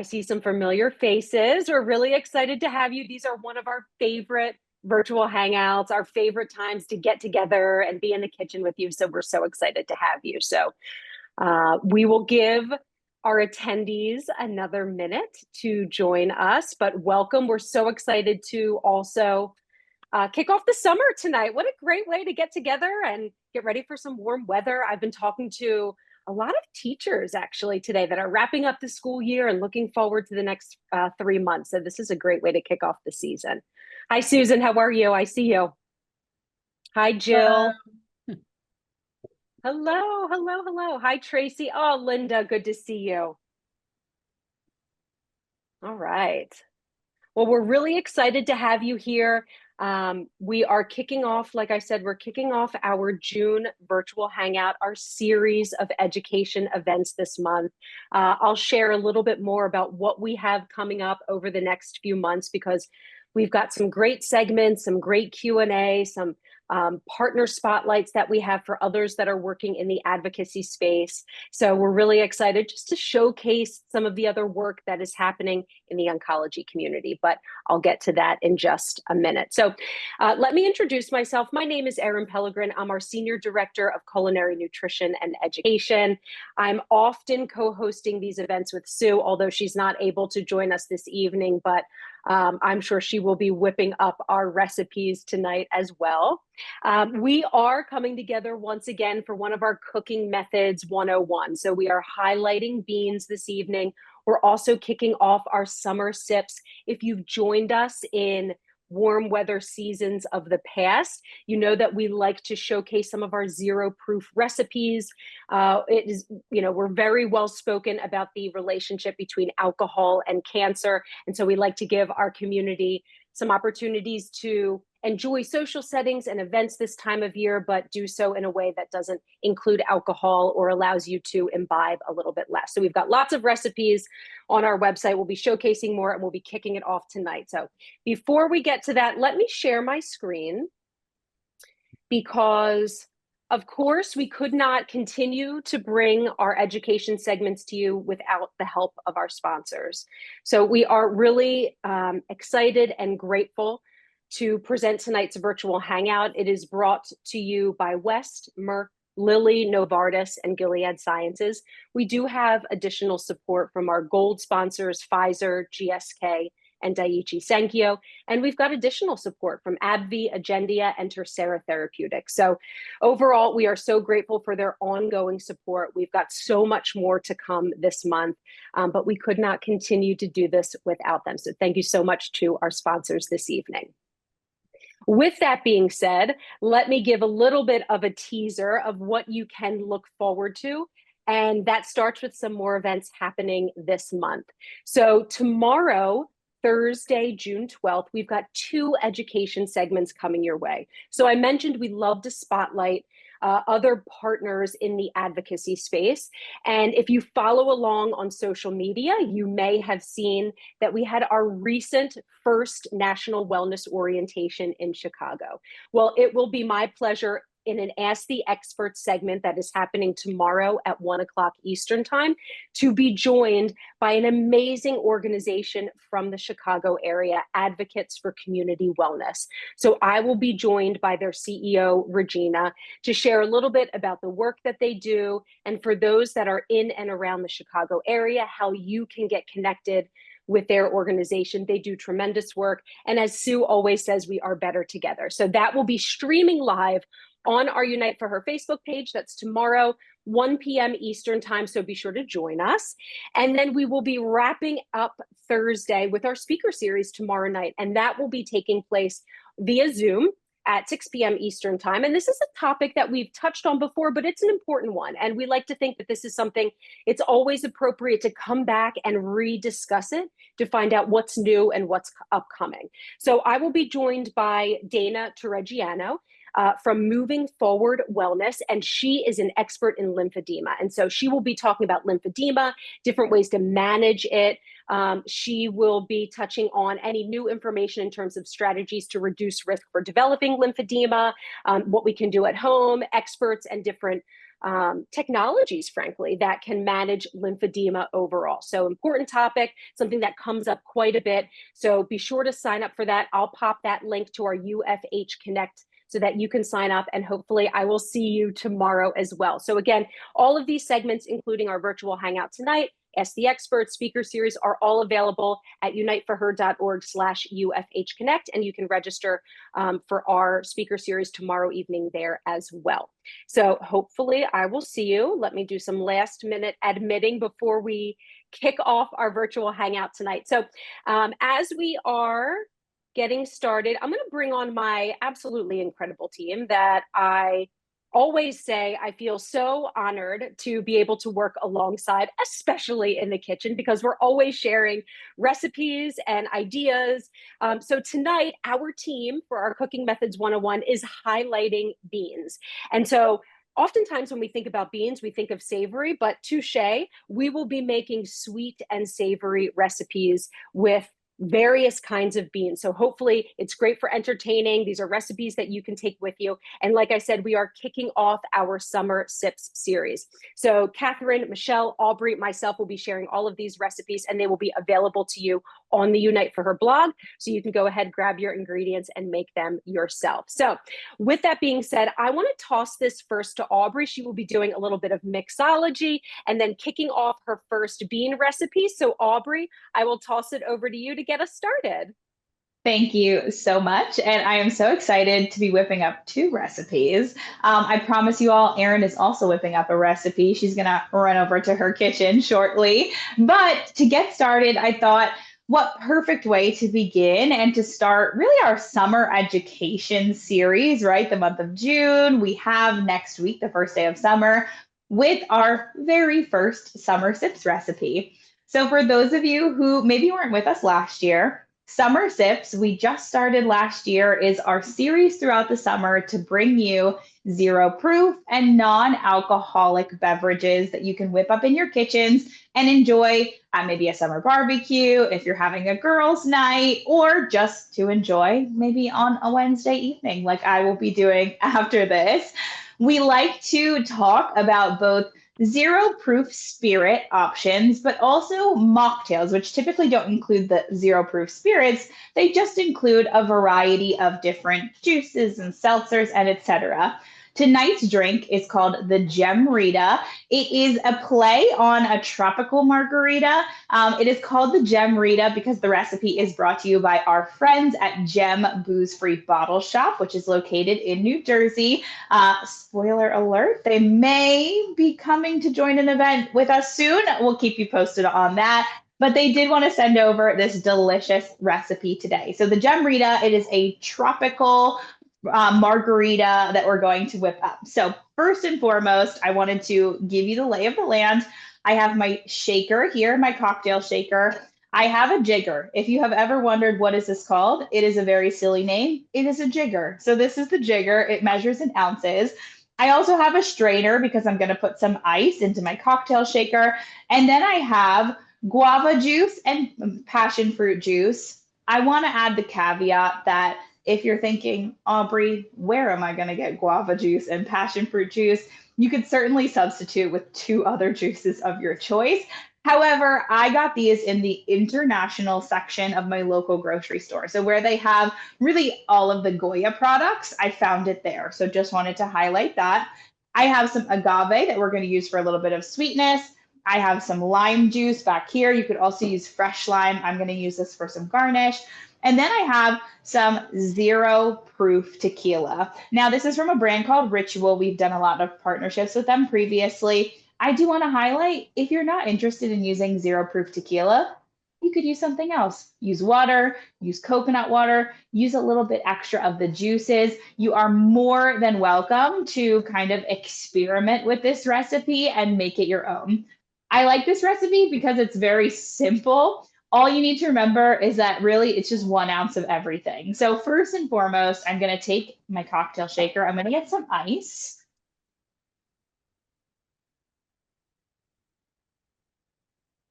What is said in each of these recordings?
see some familiar faces. We're really excited to have you. These are one of our favorite virtual hangouts, our favorite times to get together and be in the kitchen with you. So we're so excited to have you. So we will give our attendees another minute to join us, but welcome. We're so excited to also kick off the summer tonight. What a great way to get together and get ready for some warm weather. I've been talking to a lot of teachers actually today that are wrapping up the school year and looking forward to the next 3 months. So this is a great way to kick off the season. Hi, Susan. How are you? I see you. Hi, Jill. Hello, hello, hello. Hi, Tracy. Oh, Linda, good to see you. All right. Well, we're really excited to have you here. We are kicking off, like I said, we're kicking off our June virtual hangout, our series of education events this month. I'll share a little bit more about what we have coming up over the next few months because we've got some great segments, some great Q&A, some partner spotlights that we have for others that are working in the advocacy space. So we're really excited just to showcase some of the other work that is happening in the oncology community, but I'll get to that in just a minute. So let me introduce myself. My name is Erin Pellegrin. I'm our Senior Director of Culinary Nutrition and Education. I'm often co-hosting these events with Sue, although she's not able to join us this evening, but I'm sure she will be whipping up our recipes tonight as well. We are coming together once again for one of our Cooking Methods 101. So we are highlighting beans this evening. We're also kicking off our summer sips. If you've joined us in warm weather seasons of the past, you know that we like to showcase some of our zero proof recipes. It is, we're very well spoken about the relationship between alcohol and cancer. And so we like to give our community some opportunities to enjoy social settings and events this time of year, but do so in a way that doesn't include alcohol or allows you to imbibe a little bit less. So we've got lots of recipes on our website. We'll be showcasing more and we'll be kicking it off tonight. So before we get to that, let me share my screen because of course, we could not continue to bring our education segments to you without the help of our sponsors. So we are really excited and grateful to present tonight's virtual hangout. It is brought to you by West, Merck, Lilly, Novartis, and Gilead Sciences. We do have additional support from our gold sponsors, Pfizer, GSK, and Daiichi Sankyo. And we've got additional support from AbbVie, Agendia, and Tercera Therapeutics. So overall, we are so grateful for their ongoing support. We've got so much more to come this month, but we could not continue to do this without them. So thank you so much to our sponsors this evening. With that being said, let me give a little bit of a teaser of what you can look forward to. And that starts with some more events happening this month. So tomorrow, Thursday, June 12th, we've got 2 education segments coming your way. So I mentioned we love to spotlight other partners in the advocacy space. And if you follow along on social media, you may have seen that we had our recent first National Wellness Orientation in Chicago. Well, it will be my pleasure in an Ask the Expert segment that is happening tomorrow at 1 o'clock Eastern time to be joined by an amazing organization from the Chicago area, Advocates for Community Wellness. So I will be joined by their CEO, Regina, to share a little bit about the work that they do. And for those that are in and around the Chicago area, how you can get connected with their organization. They do tremendous work. And as Sue always says, we are better together. So that will be streaming live on our Unite for Her Facebook page. That's tomorrow, 1 p.m. Eastern time, so be sure to join us. And then we will be wrapping up Thursday with our speaker series tomorrow night, and that will be taking place via Zoom at 6 p.m. Eastern time. And this is a topic that we've touched on before, but it's an important one. And we like to think that this is something, it's always appropriate to come back and rediscuss it to find out what's new and what's upcoming. So I will be joined by Dana Torreggiano from Moving Forward Wellness, and she is an expert in lymphedema. And so she will be talking about lymphedema, different ways to manage it. She will be touching on any new information in terms of strategies to reduce risk for developing lymphedema, what we can do at home, experts and different technologies, frankly, that can manage lymphedema overall. So important topic, something that comes up quite a bit. So be sure to sign up for that. I'll pop that link to our UFH Connect so that you can sign up, and hopefully I will see you tomorrow as well. So again, all of these segments, including our virtual hangout tonight, Ask the Experts speaker series, are all available at uniteforher.org/UFH Connect, and you can register for our speaker series tomorrow evening there as well. So hopefully I will see you. Let me do some last minute admitting before we kick off our virtual hangout tonight. So as we are getting started, I'm going to bring on my absolutely incredible team that I always say I feel so honored to be able to work alongside, especially in the kitchen, because we're always sharing recipes and ideas. So tonight, our team for our Cooking Methods 101 is highlighting beans. And so oftentimes when we think about beans, we think of savory, but touche, we will be making sweet and savory recipes with various kinds of beans. So hopefully it's great for entertaining. These are recipes that you can take with you. And like I said, we are kicking off our Summer Sips series. So Catherine, Michelle, Aubrey, myself will be sharing all of these recipes, and they will be available to you on the Unite for Her blog. So you can go ahead, grab your ingredients and make them yourself. So with that being said, I want to toss this first to Aubrey. She will be doing a little bit of mixology and then kicking off her first bean recipe. So Aubrey, I will toss it over to you to get us started. Thank you so much. And I am so excited to be whipping up two recipes. I promise you all, Erin is also whipping up a recipe. She's going to run over to her kitchen shortly. But to get started, I thought, what perfect way to begin and to start really our summer education series, right? The month of June. We have next week, the first day of summer, with our very first Summer Sips recipe. So for those of you who maybe weren't with us last year, Summer Sips, we just started last year, is our series throughout the summer to bring you zero proof and non-alcoholic beverages that you can whip up in your kitchens and enjoy at maybe a summer barbecue, if you're having a girls' night, or just to enjoy maybe on a Wednesday evening, like I will be doing after this. We like to talk about both zero proof spirit options, but also mocktails, which typically don't include the zero proof spirits. They just include a variety of different juices and seltzers and etc. Tonight's drink is called the Gem Rita. It is a play on a tropical margarita. It is called the Gem Rita because the recipe is brought to you by our friends at Gem Booze Free Bottle Shop, which is located in New Jersey. Spoiler alert, they may be coming to join an event with us soon. We'll keep you posted on that. But they did want to send over this delicious recipe today. So the Gem Rita, it is a tropical margarita that we're going to whip up. So first and foremost, I wanted to give you the lay of the land. I have my shaker here, my cocktail shaker. I have a jigger. If you have ever wondered what is this called, it is a very silly name. It is a jigger. So this is the jigger. It measures in ounces. I also have a strainer because I'm going to put some ice into my cocktail shaker. And then I have guava juice and passion fruit juice. I want to add the caveat that if you're thinking, Aubrey, where am I going to get guava juice and passion fruit juice? You could certainly substitute with two other juices of your choice. However, I got these in the international section of my local grocery store. So where they have really all of the Goya products, I found it there. So just wanted to highlight that. I have some agave that we're going to use for a little bit of sweetness. I have some lime juice back here. You could also use fresh lime. I'm going to use this for some garnish. And then I have some zero proof tequila. Now, this is from a brand called Ritual. We've done a lot of partnerships with them previously. I do want to highlight, if you're not interested in using zero proof tequila, you could use something else. Use water, use coconut water, use a little bit extra of the juices. You are more than welcome to kind of experiment with this recipe and make it your own. I like this recipe because it's very simple. All you need to remember is that really it's just 1 ounce of everything. So first and foremost, I'm going to take my cocktail shaker. I'm going to get some ice.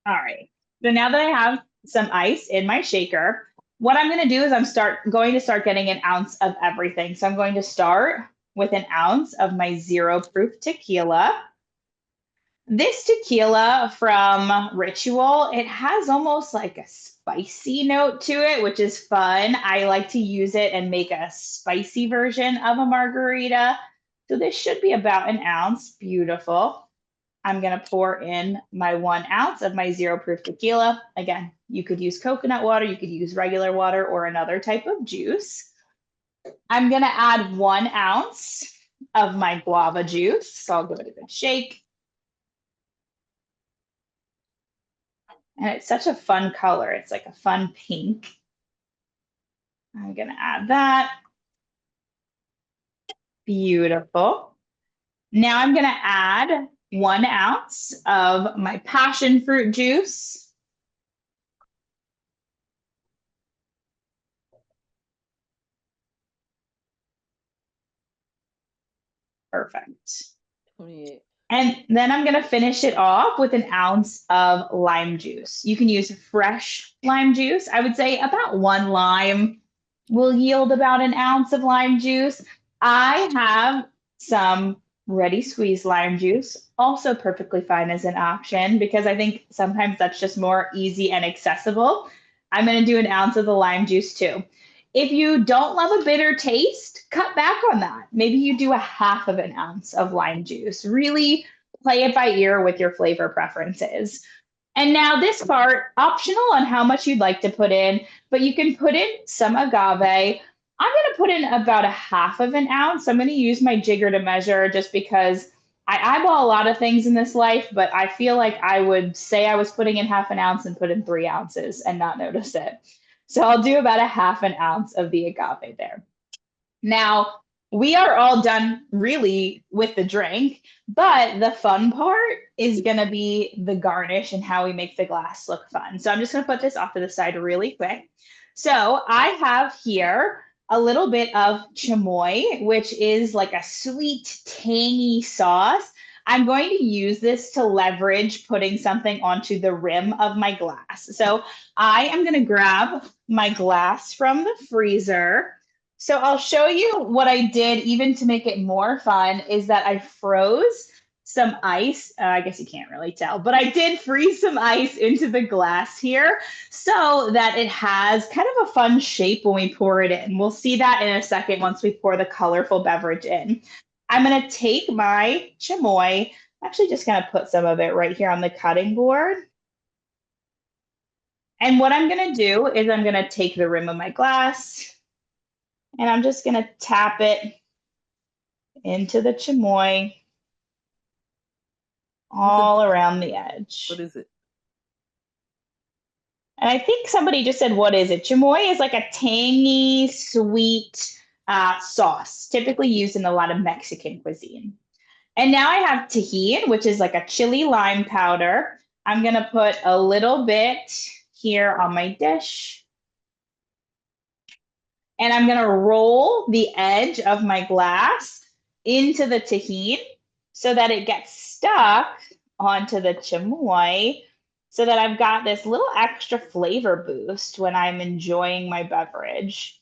All right. So now that I have some ice in my shaker, what I'm going to do is going to start getting 1 ounce of everything. So I'm going to start with an ounce of my 0 proof tequila. This tequila from Ritual, it has almost like a spicy note to it, which is fun. I like to use it and make a spicy version of a margarita. So this should be about an ounce. Beautiful. I'm going to pour in my 1 ounce of my 0 proof tequila. Again, you could use coconut water, you could use regular water or another type of juice. I'm going to add 1 ounce of my guava juice. So I'll give it a good shake. And it's such a fun color. It's like a fun pink. I'm going to add that. Beautiful. Now I'm going to add 1 ounce of my passion fruit juice. Perfect. 28. And then I'm going to finish it off with an ounce of lime juice. You can use fresh lime juice. I would say about 1 lime will yield about an ounce of lime juice. I have some ready squeezed lime juice, also perfectly fine as an option because I think sometimes that's just more easy and accessible. I'm going to do an ounce of the lime juice too. If you don't love a bitter taste, cut back on that. Maybe you do a half of an ounce of lime juice. Really play it by ear with your flavor preferences. And now this part, optional on how much you'd like to put in, but you can put in some agave. I'm going to put in about a half of an ounce. I'm going to use my jigger to measure just because I eyeball a lot of things in this life, but I feel like I would say I was putting in half an ounce and put in 3 ounces and not notice it. So I'll do about a half an ounce of the agave there. Now, we are all done really with the drink, but the fun part is going to be the garnish and how we make the glass look fun. So I'm just going to put this off to the side really quick. So I have here a little bit of chamoy, which is like a sweet, tangy sauce. I'm going to use this to leverage putting something onto the rim of my glass. So I am going to grab my glass from the freezer. So I'll show you what I did even to make it more fun is that I froze some ice. I guess you can't really tell, but I did freeze some ice into the glass here so that it has kind of a fun shape when we pour it in. We'll see that in a second once we pour the colorful beverage in. I'm going to take my chamoy. I'm actually just going to put some of it right here on the cutting board. And what I'm going to do is I'm going to take the rim of my glass and I'm just going to tap it into the chamoy all around the edge. What is it? And I think somebody just said, what is it? Chamoy is like a tangy, sweet sauce, typically used in a lot of Mexican cuisine. And now I have Tajín, which is like a chili lime powder. I'm going to put a little bit here on my dish. And I'm going to roll the edge of my glass into the Tajín so that it gets stuck onto the chamoy so that I've got this little extra flavor boost when I'm enjoying my beverage.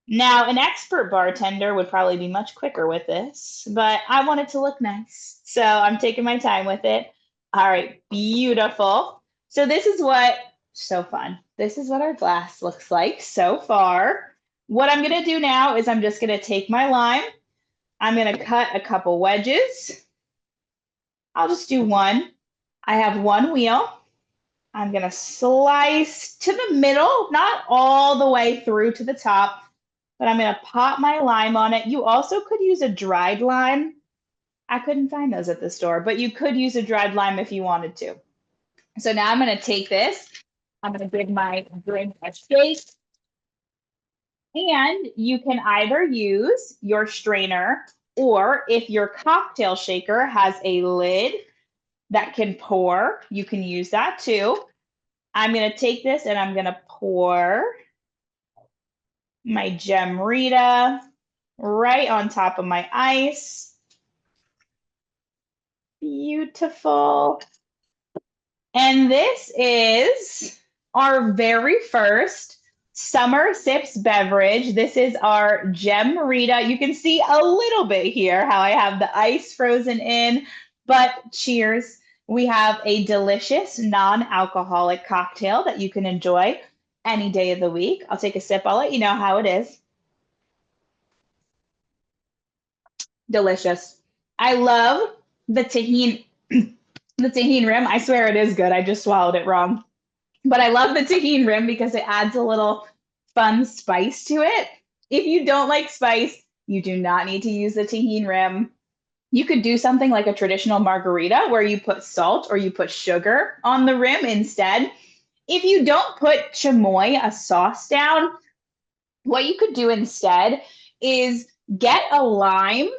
Now, an expert bartender would probably be much quicker with this, but I want it to look nice. So I'm taking my time with it. All right, beautiful. So this is what, so fun. This is what our glass looks like so far. What I'm gonna do now is I'm just gonna take my lime. I'm gonna cut a couple wedges. I'll just do one. I have one wheel. I'm gonna slice to the middle, not all the way through to the top, but I'm gonna pop my lime on it. You also could use a dried lime. I couldn't find those at the store, but you could use a dried lime if you wanted to. So now I'm gonna take this. I'm gonna give my drink a shake. And you can either use your strainer or if your cocktail shaker has a lid that can pour, you can use that too. I'm going to take this and I'm going to pour my Gemrita right on top of my ice. Beautiful. And this is our very first Summer Sips beverage. This is our Gem Rita. You can see a little bit here how I have the ice frozen in, but cheers. We have a delicious non-alcoholic cocktail that you can enjoy any day of the week. I'll take a sip. I'll let you know how it is. Delicious. I love the tahini, the tahini rim. I swear it is good. I just swallowed it wrong. But I love the tahini rim because it adds a little fun spice to it. If you don't like spice, you do not need to use the tahini rim. You could do something like a traditional margarita where you put salt or you put sugar on the rim instead. If you don't put chamoy, a sauce, down, what you could do instead is get a lime,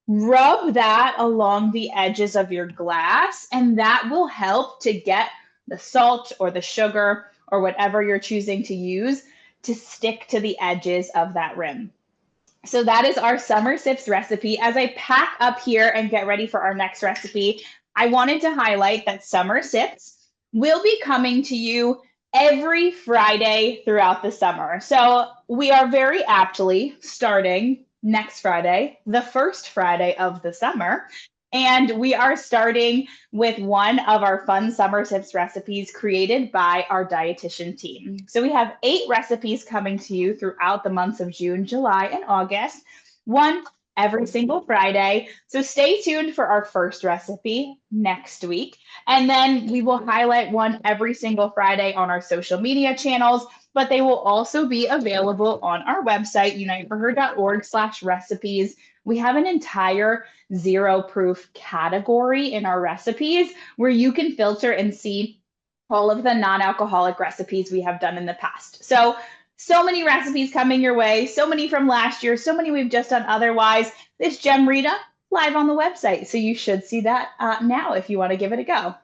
rub that along the edges of your glass, and that will help to get the salt or the sugar or whatever you're choosing to use to stick to the edges of that rim. So that is our Summer Sips recipe. As I pack up here and get ready for our next recipe, I wanted to highlight that Summer Sips will be coming to you every Friday throughout the summer. So we are very aptly starting next Friday, the first Friday of the summer. And we are starting with one of our fun Summer Sips recipes created by our dietitian team. So we have 8 recipes coming to you throughout the months of June, July, and August, one every single Friday. So stay tuned for our first recipe next week. And then we will highlight one every single Friday on our social media channels, but they will also be available on our website, uniteforher.org/recipes. We have an entire zero proof category in our recipes where you can filter and see all of the non-alcoholic recipes we have done in the past. So many recipes coming your way, so many from last year, so many we've just done otherwise. This Gem Rita live on the website. So you should see that now if you want to give it a go.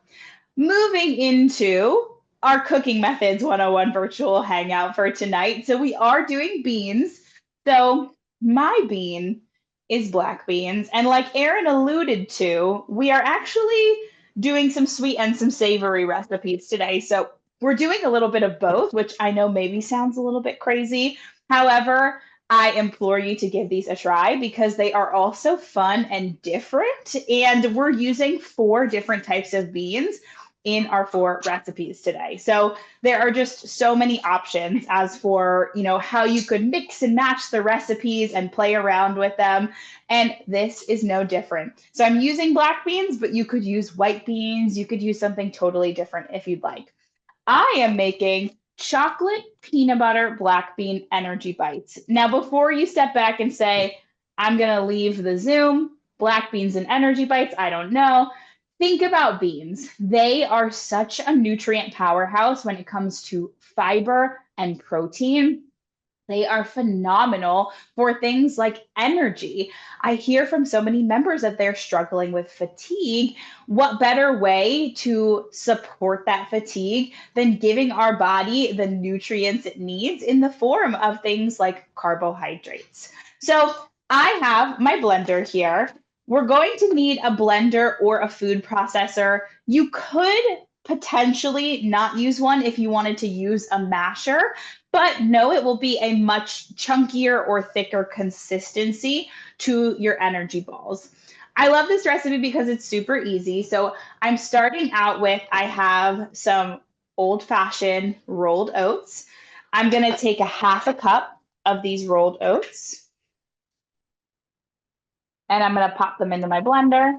Moving into our Cooking Methods 101 virtual hangout for tonight. So we are doing beans. So my bean is black beans. And like Erin alluded to, we are actually doing some sweet and some savory recipes today. So we're doing a little bit of both, which I know maybe sounds a little bit crazy. However, I implore you to give these a try because they are also fun and different. And we're using 4 different types of beans in our 4 recipes today. So there are just so many options as for, how you could mix and match the recipes and play around with them. And this is no different. So I'm using black beans, but you could use white beans. You could use something totally different if you'd like. I am making chocolate peanut butter black bean energy bites. Now, before you step back and say, I'm going to leave the Zoom, black beans and energy bites, I don't know. Think about beans. They are such a nutrient powerhouse when it comes to fiber and protein. They are phenomenal for things like energy. I hear from so many members that they're struggling with fatigue. What better way to support that fatigue than giving our body the nutrients it needs in the form of things like carbohydrates? So I have my blender here. We're going to need a blender or a food processor. You could potentially not use one if you wanted to use a masher, but no, it will be a much chunkier or thicker consistency to your energy balls. I love this recipe because it's super easy. So I'm starting out with, I have some old-fashioned rolled oats. I'm going to take a half a cup of these rolled oats, and I'm going to pop them into my blender.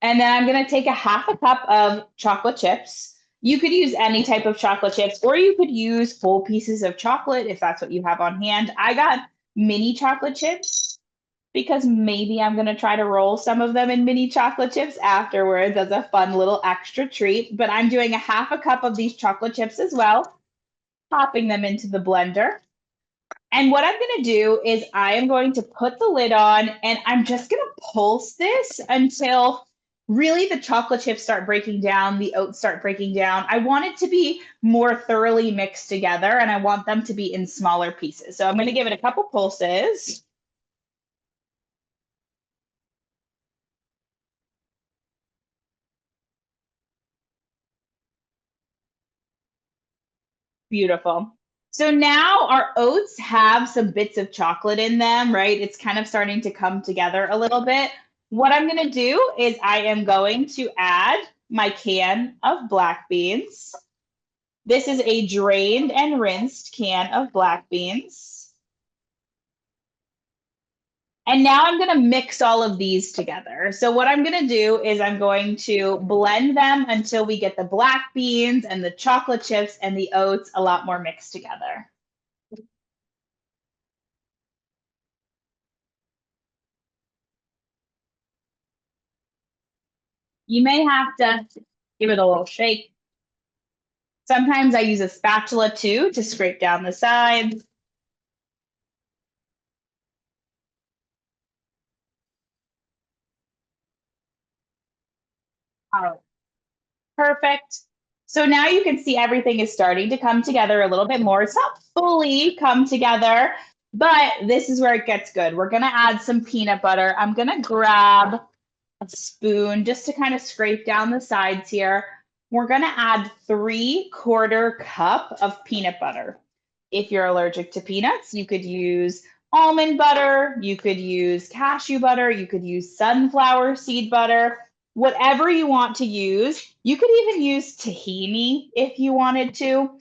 And then I'm going to take a half a cup of chocolate chips. You could use any type of chocolate chips, or you could use whole pieces of chocolate if that's what you have on hand. I got mini chocolate chips because maybe I'm going to try to roll some of them in mini chocolate chips afterwards as a fun little extra treat. But I'm doing a half a cup of these chocolate chips as well, popping them into the blender. And what I'm going to do is I am going to put the lid on, and I'm just going to pulse this until really the chocolate chips start breaking down, the oats start breaking down. I want it to be more thoroughly mixed together, and I want them to be in smaller pieces. So I'm going to give it a couple pulses. Beautiful. So now our oats have some bits of chocolate in them, right? It's kind of starting to come together a little bit. What I'm going to do is I am going to add my can of black beans. This is a drained and rinsed can of black beans. And now I'm going to mix all of these together. So what I'm going to do is I'm going to blend them until we get the black beans and the chocolate chips and the oats a lot more mixed together. You may have to give it a little shake. Sometimes I use a spatula too to scrape down the sides. All right. Perfect. So now you can see everything is starting to come together a little bit more. It's not fully come together, but this is where it gets good. We're going to add some peanut butter. I'm going to grab a spoon just to kind of scrape down the sides here. We're going to add 3/4 cup of peanut butter. If you're allergic to peanuts, you could use almond butter, you could use cashew butter, you could use sunflower seed butter, whatever you want to use. You could even use tahini if you wanted to.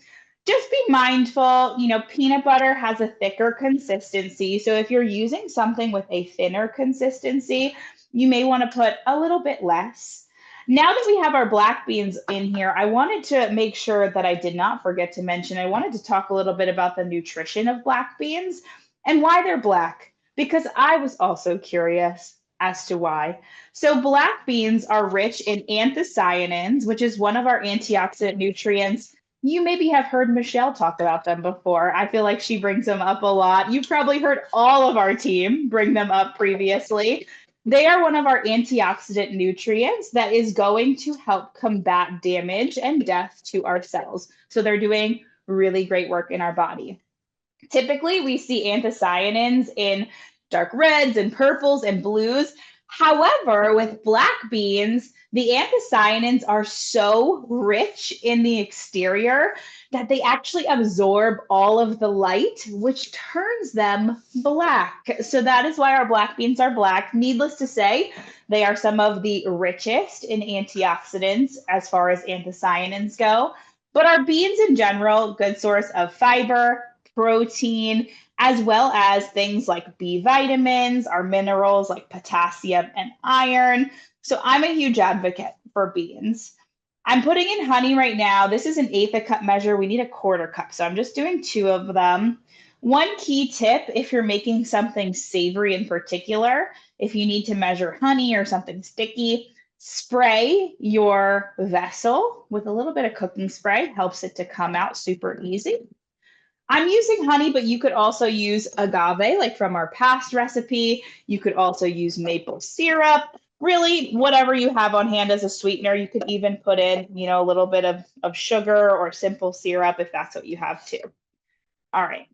Just be mindful, peanut butter has a thicker consistency. So if you're using something with a thinner consistency, you may want to put a little bit less. Now that we have our black beans in here, I wanted to make sure that I did not forget to mention, I wanted to talk a little bit about the nutrition of black beans and why they're black, because I was also curious as to why. So black beans are rich in anthocyanins, which is one of our antioxidant nutrients. You maybe have heard Michelle talk about them before. I feel like she brings them up a lot. You've probably heard all of our team bring them up previously. They are one of our antioxidant nutrients that is going to help combat damage and death to our cells. So they're doing really great work in our body. Typically, we see anthocyanins in dark reds and purples and blues. However, with black beans, the anthocyanins are so rich in the exterior that they actually absorb all of the light, which turns them black. So that is why our black beans are black. Needless to say, they are some of the richest in antioxidants as far as anthocyanins go. But our beans in general, good source of fiber, protein, as well as things like B vitamins, our minerals like potassium and iron. So I'm a huge advocate for beans. I'm putting in honey right now. This is 1/8 a cup measure. We need 1/4 cup. So I'm just doing 2 of them. One key tip, if you're making something savory in particular, if you need to measure honey or something sticky, spray your vessel with a little bit of cooking spray, helps it to come out super easy. I'm using honey, but you could also use agave, like from our past recipe. You could also use maple syrup. Really, whatever you have on hand as a sweetener. You could even put in, a little bit of sugar or simple syrup if that's what you have too. All right.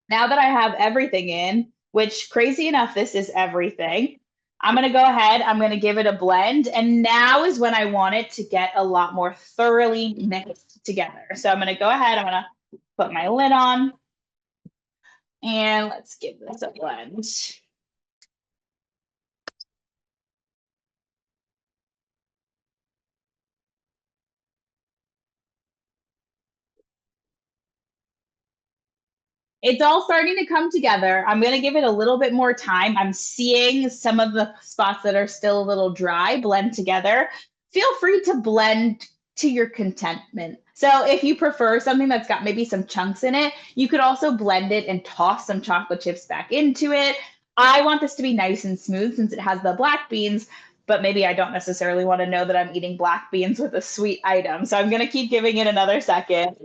Now that I have everything in, which crazy enough, this is everything, I'm going to go ahead, I'm going to give it a blend. And now is when I want it to get a lot more thoroughly mixed together. So I'm going to go ahead, I'm going to put my lid on, and let's give this a blend. It's all starting to come together. I'm going to give it a little bit more time. I'm seeing some of the spots that are still a little dry blend together. Feel free to blend to your contentment. So if you prefer something that's got maybe some chunks in it, you could also blend it and toss some chocolate chips back into it. I want this to be nice and smooth since it has the black beans, but maybe I don't necessarily want to know that I'm eating black beans with a sweet item. So I'm going to keep giving it another second.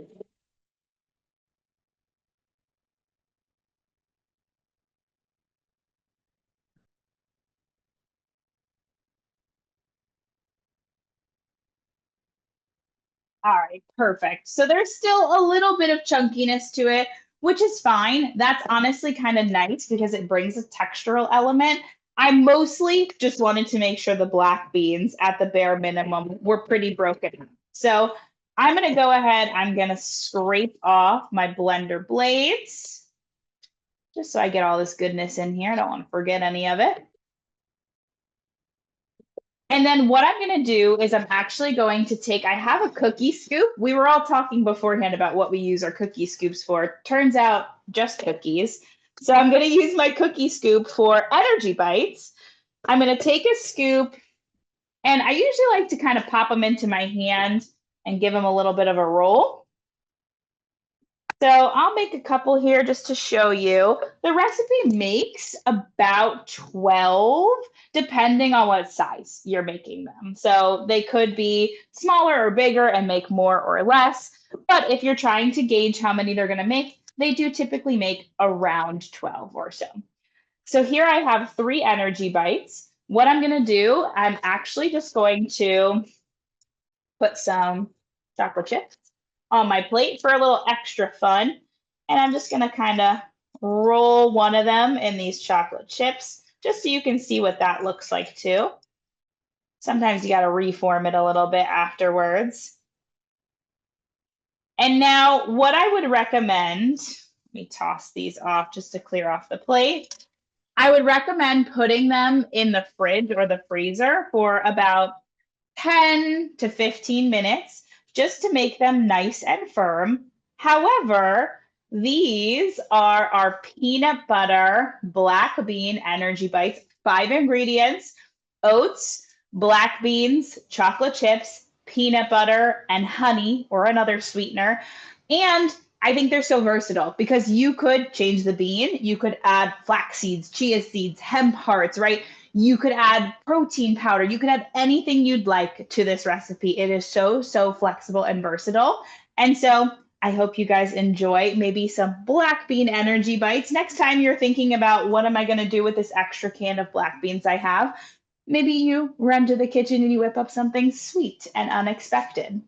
All right, perfect. So there's still a little bit of chunkiness to it, which is fine. That's honestly kind of nice because it brings a textural element. I mostly just wanted to make sure the black beans at the bare minimum were pretty broken. So I'm going to go ahead, I'm going to scrape off my blender blades just so I get all this goodness in here. I don't want to forget any of it. And then what I'm going to do is I'm actually going to take, I have a cookie scoop. We were all talking beforehand about what we use our cookie scoops for. Turns out just cookies. So I'm going to use my cookie scoop for energy bites. I'm going to take a scoop, and I usually like to kind of pop them into my hand and give them a little bit of a roll. So I'll make a couple here just to show you. The recipe makes about 12, depending on what size you're making them. So they could be smaller or bigger and make more or less. But if you're trying to gauge how many they're going to make, they do typically make around 12 or so. So here I have 3 energy bites. What I'm going to do, I'm actually just going to put some chocolate chips on my plate for a little extra fun. And I'm just gonna kind of roll one of them in these chocolate chips, just so you can see what that looks like too. Sometimes you gotta reform it a little bit afterwards. And now what I would recommend, let me toss these off just to clear off the plate. I would recommend putting them in the fridge or the freezer for about 10 to 15 minutes just to make them nice and firm. However, these are our peanut butter black bean energy bites, 5 ingredients: oats, black beans, chocolate chips, peanut butter, and honey or another sweetener. And I think they're so versatile because you could change the bean, you could add flax seeds, chia seeds, hemp hearts, right? You could add protein powder. You could add anything you'd like to this recipe. It is so, so flexible and versatile. And so I hope you guys enjoy maybe some black bean energy bites. Next time you're thinking about what am I going to do with this extra can of black beans I have, maybe you run to the kitchen and you whip up something sweet and unexpected.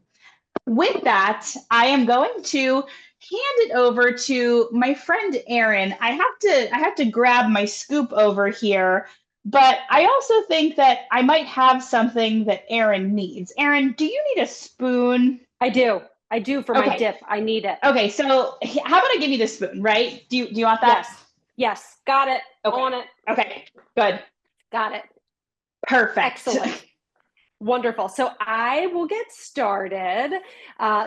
With that, I am going to hand it over to my friend Erin. I have to grab my scoop over here, but I also think that I might have something that Erin needs. Erin, do you need a spoon? I do. I do for my Okay. dip. I need it. Okay, so how about I give you the spoon, right? Do you want that? Yes. Yes. Got it. Okay. On it. Okay. Good. Got it. Perfect. Excellent. Wonderful. So I will get started.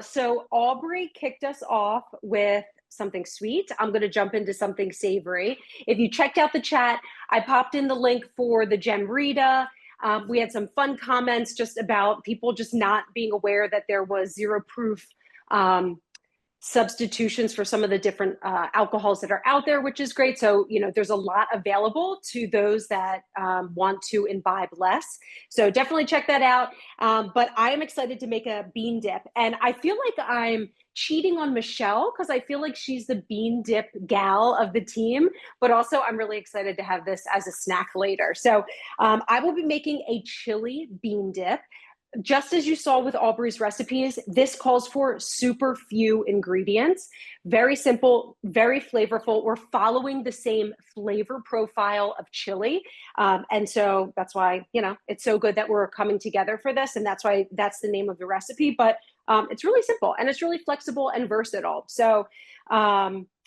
So Aubrey kicked us off with something sweet. I'm going to jump into something savory. If you checked out the chat, I popped in the link for the Gem Rita. We had some fun comments just about people just not being aware that there was zero proof substitutions for some of the different alcohols that are out there, which is great. So, there's a lot available to those that want to imbibe less. So definitely check that out. But I am excited to make a bean dip. And I feel like I'm cheating on Michelle because I feel like she's the bean dip gal of the team. But also I'm really excited to have this as a snack later. So I will be making a chili bean dip. Just as you saw with Aubrey's recipes, this calls for super few ingredients. Very simple, very flavorful. We're following the same flavor profile of chili. And so that's why, it's so good that we're coming together for this. And that's why that's the name of the recipe. But it's really simple and it's really flexible and versatile. So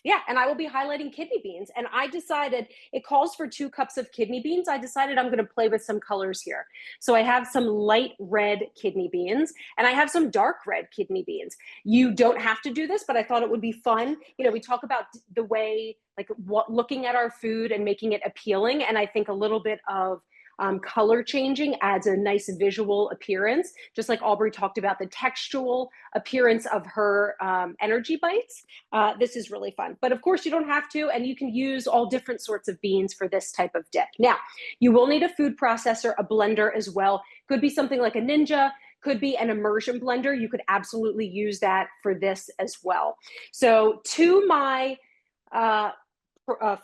yeah, and I will be highlighting kidney beans. And I decided it calls for 2 cups of kidney beans. I decided I'm going to play with some colors here. So I have some light red kidney beans and I have some dark red kidney beans. You don't have to do this, but I thought it would be fun. We talk about the way, looking at our food and making it appealing. And I think a little bit of color changing adds a nice visual appearance, just like Aubrey talked about the textual appearance of her energy bites. This is really fun, but of course you don't have to, and you can use all different sorts of beans for this type of dip. Now, you will need a food processor, a blender as well. Could be something like a Ninja, could be an immersion blender. You could absolutely use that for this as well. So to my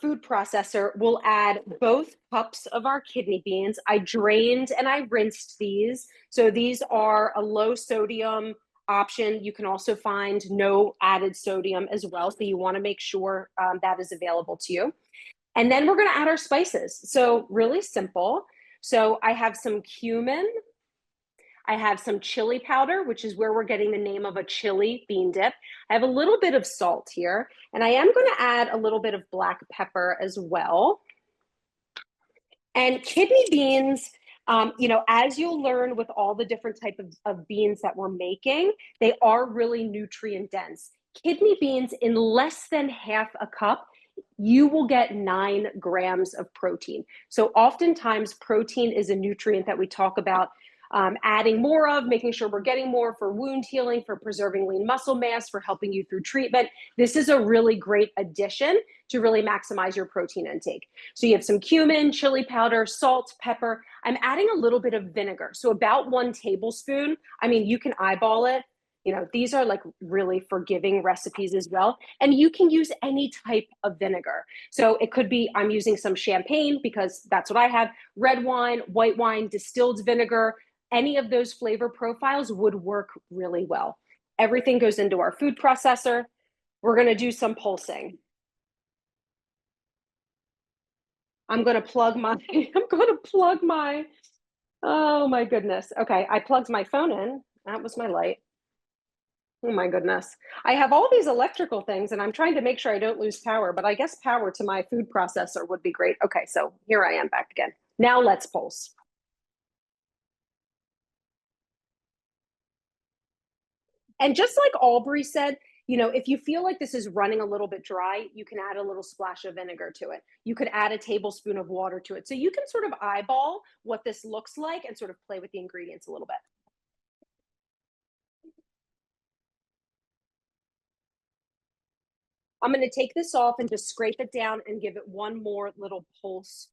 food processor, we'll add both cups of our kidney beans. I drained and I rinsed these. So these are a low sodium option. You can also find no added sodium as well. So you want to make sure that is available to you. And then we're going to add our spices. So really simple. So I have some cumin. I have some chili powder, which is where we're getting the name of a chili bean dip. I have a little bit of salt here, and I am going to add a little bit of black pepper as well. And kidney beans, as you'll learn with all the different type of beans that we're making, they are really nutrient dense. Kidney beans, in less than half a cup, you will get 9 grams of protein. So oftentimes protein is a nutrient that we talk about adding more of, making sure we're getting more for wound healing, for preserving lean muscle mass, for helping you through treatment. This is a really great addition to really maximize your protein intake. So you have some cumin, chili powder, salt, pepper. I'm adding a little bit of vinegar. So about 1 tablespoon. I mean, you can eyeball it. These are like really forgiving recipes as well. And you can use any type of vinegar. So it could be, I'm using some champagne because that's what I have, red wine, white wine, distilled vinegar. Any of those flavor profiles would work really well. Everything goes into our food processor. We're going to do some pulsing. I'm going to plug my, oh my goodness. Okay, I plugged my phone in. That was my light. Oh my goodness. I have all these electrical things and I'm trying to make sure I don't lose power, but I guess power to my food processor would be great. Okay, so here I am back again. Now let's pulse. And just like Aubrey said, if you feel like this is running a little bit dry, you can add a little splash of vinegar to it. You could add a tablespoon of water to it. So you can sort of eyeball what this looks like and sort of play with the ingredients a little bit. I'm going to take this off and just scrape it down and give it one more little pulse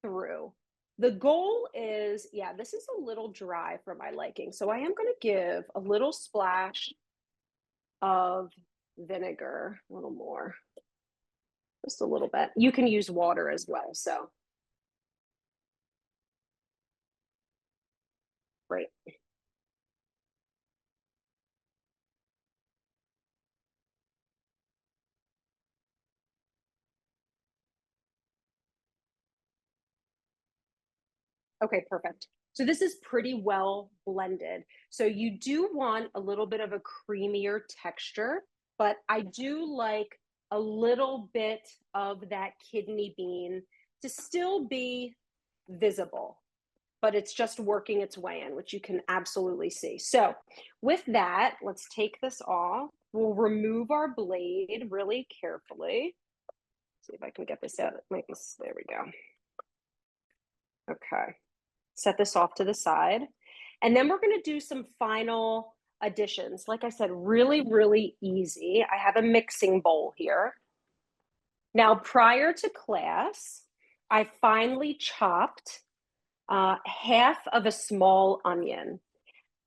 through. The goal is, yeah, this is a little dry for my liking. So I am going to give a little splash of vinegar, a little more, just a little bit. You can use water as well. So great. Okay, perfect. So this is pretty well blended. So you do want a little bit of a creamier texture, but I do like a little bit of that kidney bean to still be visible, but it's just working its way in, which you can absolutely see. So with that, let's take this off. We'll remove our blade really carefully. See if I can get this out. There we go. Okay. Set this off to the side. And then we're going to do some final additions. Like I said, really, really easy. I have a mixing bowl here. Now, prior to class, I finely chopped half of a small onion.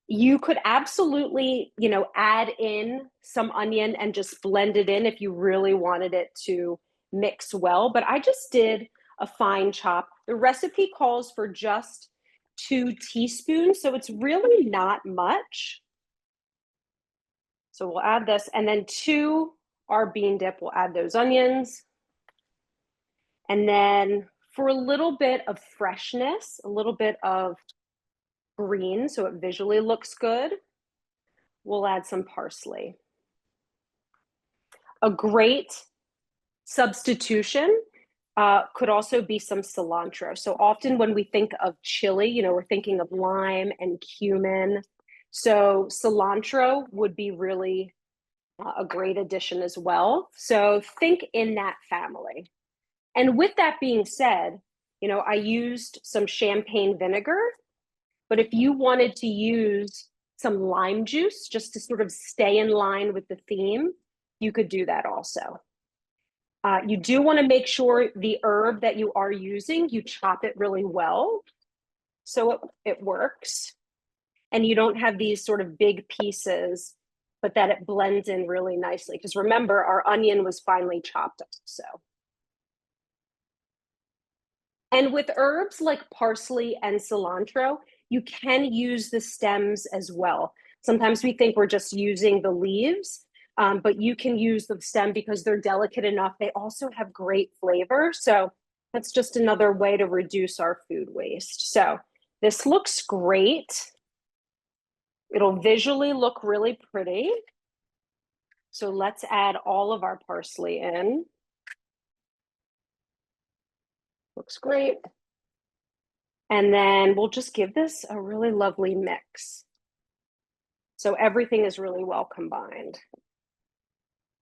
You could absolutely, add in some onion and just blend it in if you really wanted it to mix well. But I just did a fine chop. The recipe calls for just 2 teaspoons, so it's really not much. So we'll add this, and then to our bean dip, we'll add those onions. And then for a little bit of freshness, a little bit of green, so it visually looks good, we'll add some parsley. A great substitution could also be some cilantro. So often when we think of chili, we're thinking of lime and cumin. So cilantro would be really a great addition as well. So think in that family. And with that being said, I used some champagne vinegar, but if you wanted to use some lime juice just to sort of stay in line with the theme, you could do that also. You do want to make sure the herb that you are using, you chop it really well so it works. And you don't have these sort of big pieces, but that it blends in really nicely. Because remember, our onion was finely chopped also. And with herbs like parsley and cilantro, you can use the stems as well. Sometimes we think we're just using the leaves, but you can use the stem because they're delicate enough. They also have great flavor. So that's just another way to reduce our food waste. So this looks great. It'll visually look really pretty. So let's add all of our parsley in. Looks great. And then we'll just give this a really lovely mix. So everything is really well combined.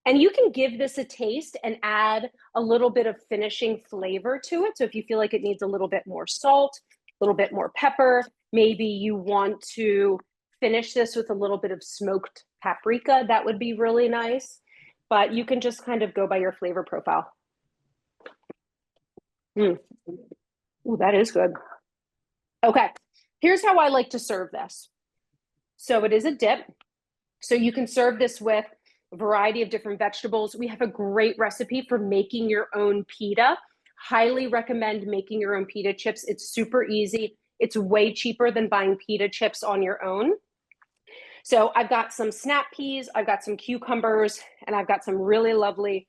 And you can give this a taste and add a little bit of finishing flavor to it. So if you feel like it needs a little bit more salt, a little bit more pepper, maybe you want to finish this with a little bit of smoked paprika, that would be really nice. But you can just kind of go by your flavor profile. Ooh, that is good. Okay, here's how I like to serve this. So it is a dip. So you can serve this with a variety of different vegetables. We have a great recipe for making your own pita. Highly recommend making your own pita chips. It's super easy. It's way cheaper than buying pita chips on your own. So I've got some snap peas, I've got some cucumbers, and I've got some really lovely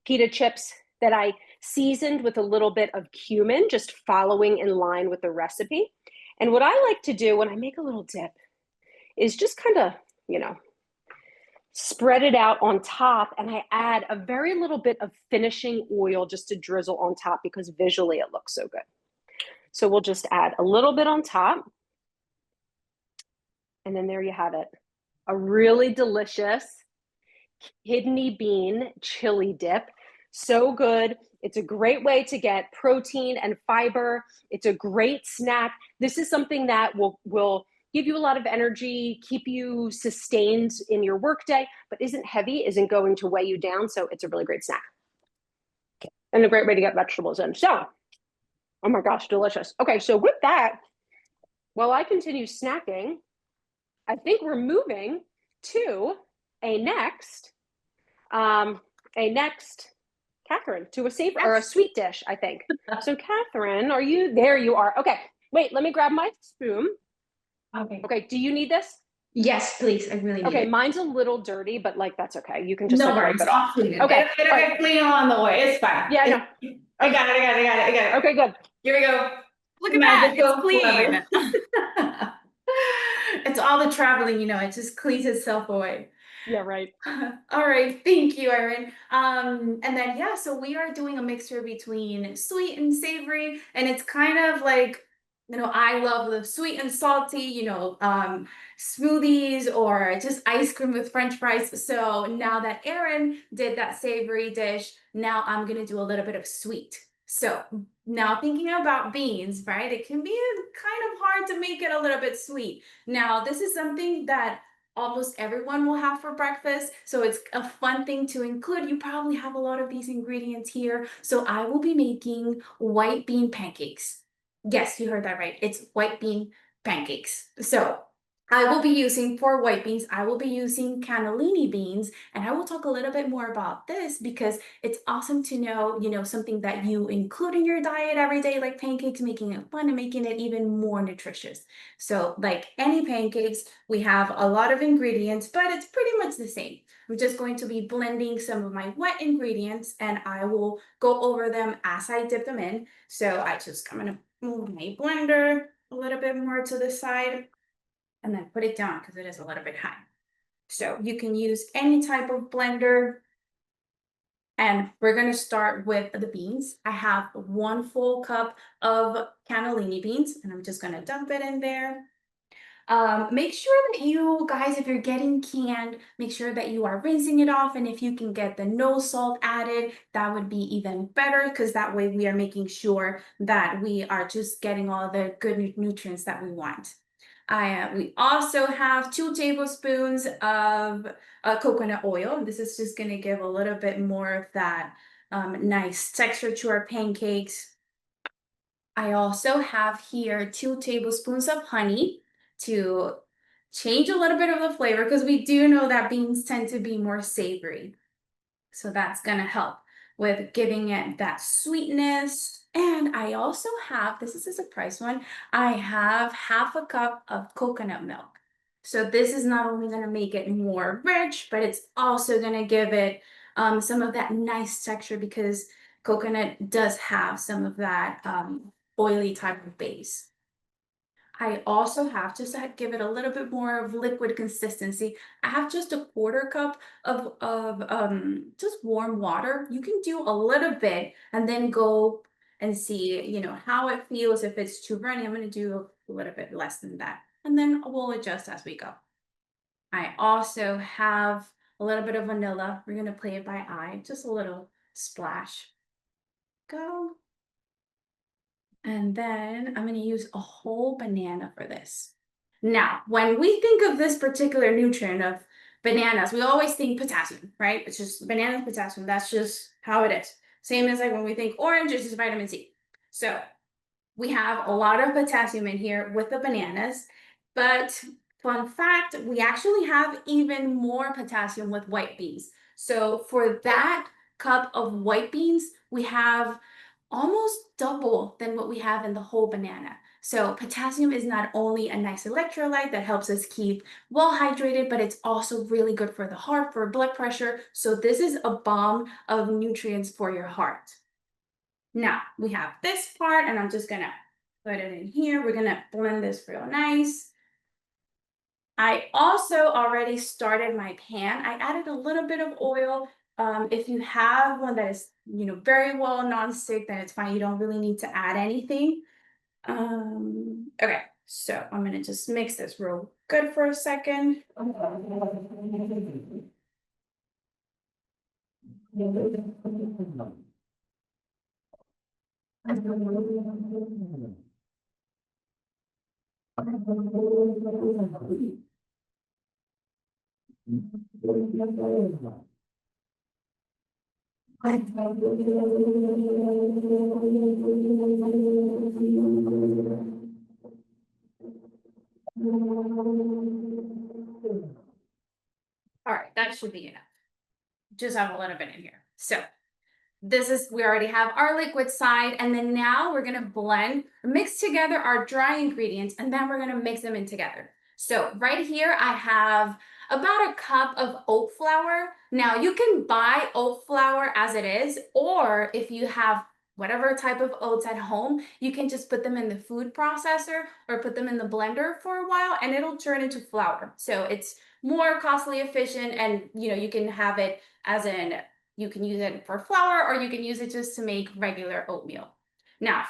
pita chips that I seasoned with a little bit of cumin, just following in line with the recipe. And what I like to do when I make a little dip is just kind of, spread it out on top, and I add a very little bit of finishing oil just to drizzle on top because visually it looks so good. So we'll just add a little bit on top. And then there you have it. A really delicious kidney bean chili dip. So good. It's a great way to get protein and fiber. It's a great snack. This is something that will give you a lot of energy, keep you sustained in your workday, but isn't heavy, isn't going to weigh you down. So it's a really great snack. And a great way to get vegetables in. So, oh my gosh, delicious. Okay, so with that, while I continue snacking, I think we're moving to a next, Catherine, to a savory or a sweet dish, I think. So Catherine, are you there? You are. Okay, wait, let me grab my spoon. Okay, do you need this? Yes, please. I really need Okay, it. mine's a little dirty, but like that's okay. You can just No like wipe worries. it off. I'll clean it. Okay, It'll get clean along the way. It's fine. Yeah, I know. I got it. Okay, good. Here we go. Look at that. Magical It's clean. It's all the traveling, it just cleans itself away. Yeah, right. All right, thank you, Erin. And then yeah, so we are doing a mixture between sweet and savory, and it's kind of like, I love the sweet and salty, smoothies or just ice cream with French fries. So now that Erin did that savory dish, now I'm gonna do a little bit of sweet. So now thinking about beans, right? It can be kind of hard to make it a little bit sweet. Now, this is something that almost everyone will have for breakfast. So it's a fun thing to include. You probably have a lot of these ingredients here. So I will be making white bean pancakes. Yes, you heard that right. It's white bean pancakes. So I will be using, for white beans, I will be using cannellini beans, and I will talk a little bit more about this because it's awesome to know, something that you include in your diet every day, like pancakes, making it fun and making it even more nutritious. So like any pancakes, we have a lot of ingredients, but it's pretty much the same. I'm just going to be blending some of my wet ingredients, and I will go over them as I dip them in. So I'm gonna move my blender a little bit more to the side and then put it down because it is a little bit high. So you can use any type of blender. And we're going to start with the beans. I have 1 full cup of cannellini beans, and I'm just going to dump it in there. Make sure that you guys, if you're getting canned, make sure that you are rinsing it off. And if you can get the no salt added, that would be even better because that way we are making sure that we are just getting all the good nutrients that we want. We also have 2 tablespoons of coconut oil. And this is just going to give a little bit more of that nice texture to our pancakes. I also have here 2 tablespoons of honey to change a little bit of the flavor because we do know that beans tend to be more savory. So that's going to help with giving it that sweetness. And I also have, this is a surprise one, I have 1/2 cup of coconut milk. So this is not only going to make it more rich, but it's also going to give it some of that nice texture because coconut does have some of that oily type of base. I also have, just to give it a little bit more of liquid consistency, I have just a quarter cup of just warm water. You can do a little bit and then go and see, how it feels. If it's too runny, I'm going to do a little bit less than that. And then we'll adjust as we go. I also have a little bit of vanilla. We're going to play it by eye, just a little splash. Go. And then I'm going to use a whole banana for this. Now, when we think of this particular nutrient of bananas, we always think potassium, right? It's just banana potassium. That's just how it is. Same as like when we think orange, it's just vitamin C. So we have a lot of potassium in here with the bananas, but fun fact, we actually have even more potassium with white beans. So for that cup of white beans, we have almost double than what we have in the whole banana. So potassium is not only a nice electrolyte that helps us keep well hydrated, but it's also really good for the heart, for blood pressure. So this is a bomb of nutrients for your heart. Now we have this part, and I'm just gonna put it in here. We're gonna blend this real nice. I also already started my pan. I added a little bit of oil. If you have one that is, very well non-stick, then it's fine. You don't really need to add anything. Okay, so I'm gonna just mix this real good for a second. All right, that should be enough. Just have a little bit in here. So we already have our liquid side, and then now we're gonna mix together our dry ingredients, and then we're gonna mix them in together. So right here, I have about a cup of oat flour. Now you can buy oat flour as it is, or if you have whatever type of oats at home, you can just put them in the food processor or put them in the blender for a while, and it'll turn into flour. So it's more costly efficient, and you can have it as you can use it for flour, or you can use it just to make regular oatmeal. Now,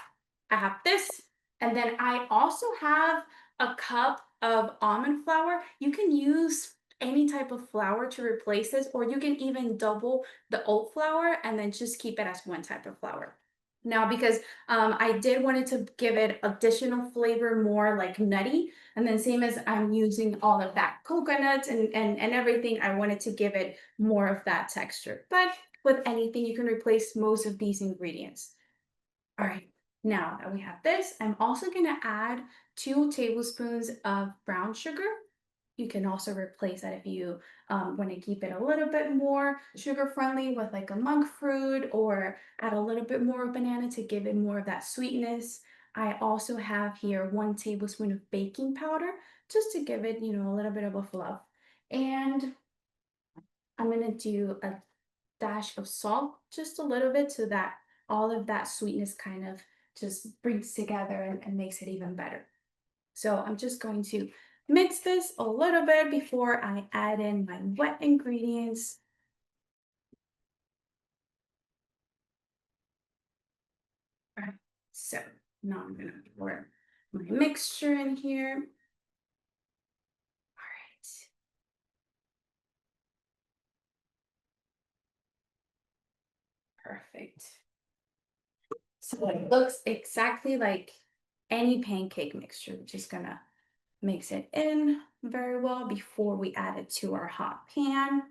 I have this, and then I also have a cup of almond flour. You can use any type of flour to replace this, or you can even double the oat flour and then just keep it as one type of flour. Now, because I did wanted to give it additional flavor, more like nutty, and then same as I'm using all of that coconut and everything, I wanted to give it more of that texture. But with anything, you can replace most of these ingredients. All right, now that we have this, I'm also gonna add 2 tablespoons of brown sugar. You can also replace that if you want to keep it a little bit more sugar friendly with like a monk fruit, or add a little bit more of banana to give it more of that sweetness. I also have here 1 tablespoon of baking powder just to give it, a little bit of a fluff. And I'm going to do a dash of salt, just a little bit, so that all of that sweetness kind of just brings together and makes it even better. So I'm just going to mix this a little bit before I add in my wet ingredients. All right, so now I'm gonna pour my mixture in here. All right, perfect. So it looks exactly like any pancake mixture. We're just gonna mix it in very well before we add it to our hot pan.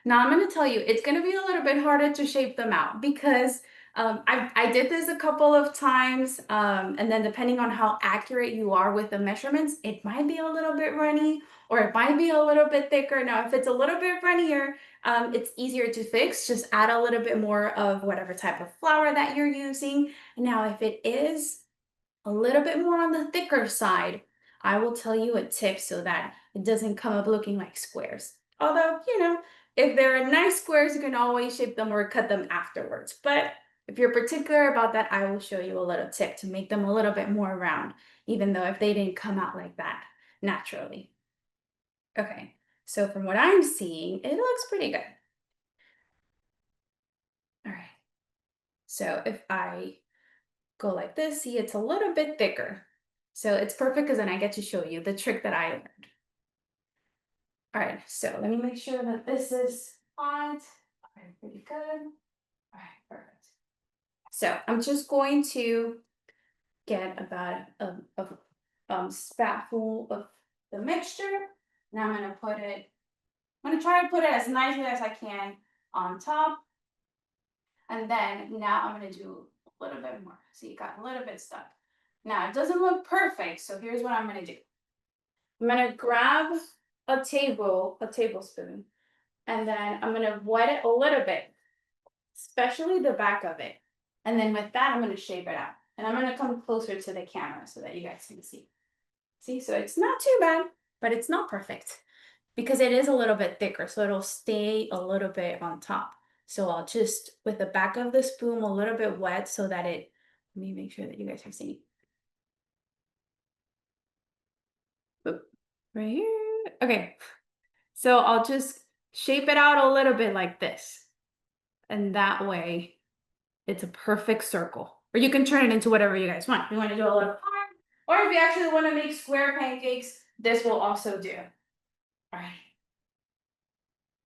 Now I'm going to tell you, it's going to be a little bit harder to shape them out, because I did this a couple of times, and then depending on how accurate you are with the measurements, it might be a little bit runny, or it might be a little bit thicker. Now, if it's a little bit runnier, it's easier to fix. Just add a little bit more of whatever type of flour that you're using. Now, if it is a little bit more on the thicker side, I will tell you a tip so that it doesn't come up looking like squares. Although, if they're nice squares, you can always shape them or cut them afterwards. But if you're particular about that, I will show you a little tip to make them a little bit more round, even though if they didn't come out like that naturally. Okay, so from what I'm seeing, it looks pretty good. All right, so if I go like this, see, it's a little bit thicker. So it's perfect because then I get to show you the trick that I learned. All right, so let me make sure that this is hot. All right, pretty good. All right, perfect. So I'm just going to get about a spatful of the mixture. Now I'm gonna put it, I'm gonna try to put it as nicely as I can on top. And then now I'm gonna do a little bit more. So you got a little bit stuck. Now it doesn't look perfect, so here's what I'm gonna do. I'm gonna grab a tablespoon, and then I'm gonna wet it a little bit, especially the back of it. And then with that, I'm gonna shape it out. And I'm gonna come closer to the camera so that you guys can see. See, so it's not too bad, but it's not perfect because it is a little bit thicker, so it'll stay a little bit on top. So I'll just, with the back of the spoon, a little bit wet so that it, let me make sure that you guys are seeing. Oop, right here. Okay, so I'll just shape it out a little bit like this. And that way it's a perfect circle. Or you can turn it into whatever you guys want. If you want to do a little heart, or if you actually want to make square pancakes, this will also do. All right.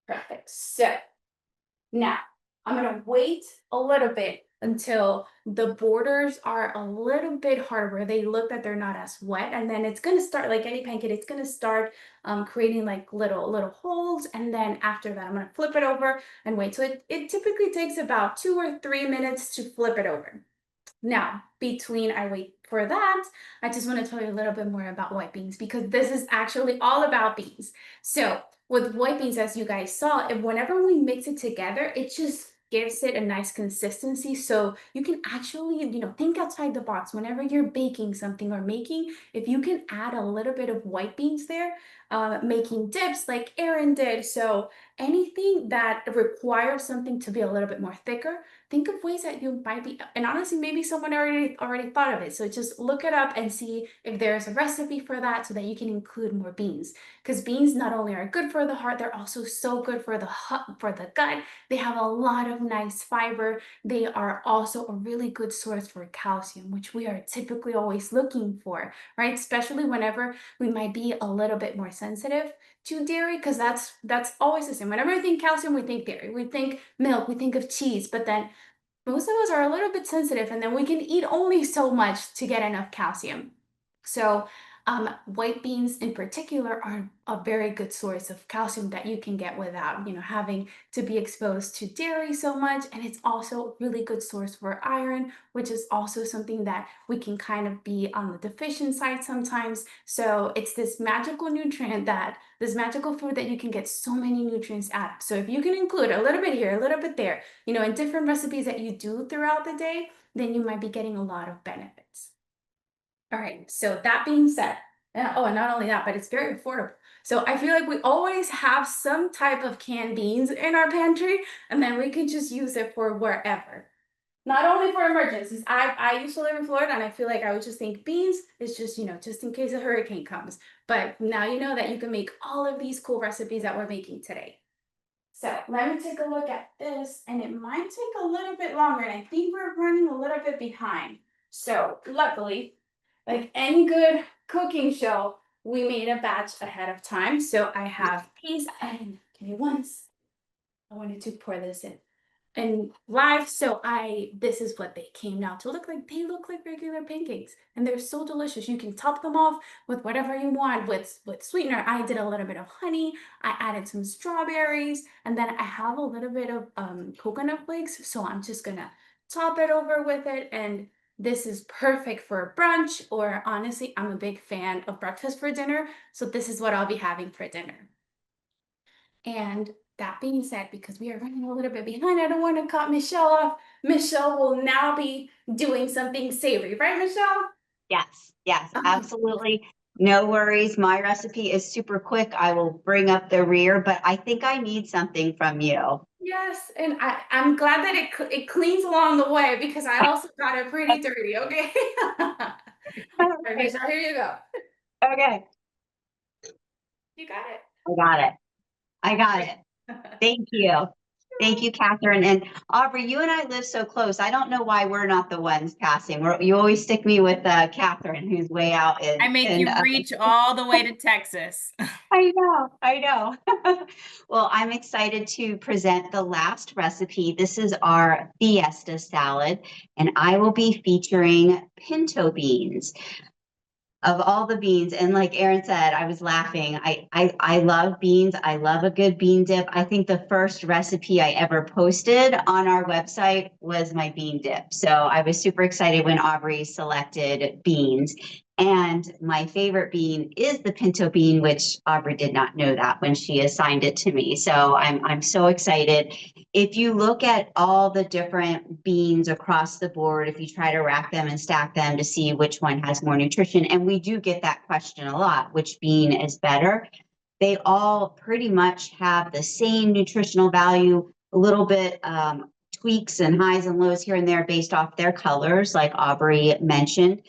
Perfect. So now I'm gonna wait a little bit until the borders are a little bit harder, where they look that they're not as wet, and then it's gonna start, like any pancake, it's gonna start creating like little holes, and then after that I'm gonna flip it over and wait. So it typically takes about 2 or 3 minutes to flip it over. Now, between I wait for that, I just want to tell you a little bit more about white beans, because this is actually all about beans. So with white beans, as you guys saw, whenever we mix it together, it just gives it a nice consistency. So you can actually, think outside the box whenever you're baking something or making. If you can add a little bit of white beans there, making dips like Erin did. So anything that requires something to be a little bit more thicker, think of ways that you might be, and honestly, maybe someone already thought of it. So just look it up and see if there's a recipe for that so that you can include more beans. Because beans not only are good for the heart, they're also so good for the gut. They have a lot of nice fiber. They are also a really good source for calcium, which we are typically always looking for, right? Especially whenever we might be a little bit more sensitive to dairy, because that's always the same. Whenever we think calcium, we think dairy, we think milk, we think of cheese, but then most of us are a little bit sensitive, and then we can eat only so much to get enough calcium. So white beans in particular are a very good source of calcium that you can get without, having to be exposed to dairy so much. And it's also a really good source for iron, which is also something that we can kind of be on the deficient side sometimes. So it's this magical magical food that you can get so many nutrients out of. So if you can include a little bit here, a little bit there, in different recipes that you do throughout the day, then you might be getting a lot of benefits. All right, so that being said, and not only that, but it's very affordable. So I feel like we always have some type of canned beans in our pantry, and then we can just use it for wherever. Not only for emergencies. I used to live in Florida, and I feel like I would just think beans is just, just in case a hurricane comes. But now you know that you can make all of these cool recipes that we're making today. So let me take a look at this, and it might take a little bit longer, and I think we're running a little bit behind. So luckily, like any good cooking show, we made a batch ahead of time. So I have these, and give me once. I wanted to pour this in and live. So this is what they came out to look like. They look like regular pancakes, and they're so delicious. You can top them off with whatever you want with sweetener. I did a little bit of honey. I added some strawberries, and then I have a little bit of coconut flakes. So I'm just gonna top it over with it, and this is perfect for brunch, or honestly, I'm a big fan of breakfast for dinner. So this is what I'll be having for dinner. And that being said, because we are running a little bit behind, I don't want to cut Michelle off. Michelle will now be doing something savory, right, Michelle? Yes, absolutely. No worries. My recipe is super quick. I will bring up the rear, but I think I need something from you. Yes, and I'm glad that it cleans along the way because I also got it pretty dirty. Okay. Okay, so here you go. Okay, You got it. I got it. I got it. Thank you. Thank you, Catherine. And Aubrey, you and I live so close. I don't know why we're not the ones passing. You always stick me with Catherine, who's way out I make you reach all the way to Texas. I know, I know. Well, I'm excited to present the last recipe. This is our fiesta salad, and I will be featuring pinto beans. Of all the beans, and like Erin said, I was laughing. I love beans. I love a good bean dip. I think the first recipe I ever posted on our website was my bean dip. So I was super excited when Aubrey selected beans. And my favorite bean is the pinto bean, which Aubrey did not know that when she assigned it to me. So I'm so excited. If you look at all the different beans across the board, if you try to rack them and stack them to see which one has more nutrition, and we do get that question a lot, which bean is better? They all pretty much have the same nutritional value, a little bit tweaks and highs and lows here and there based off their colors, like Aubrey mentioned.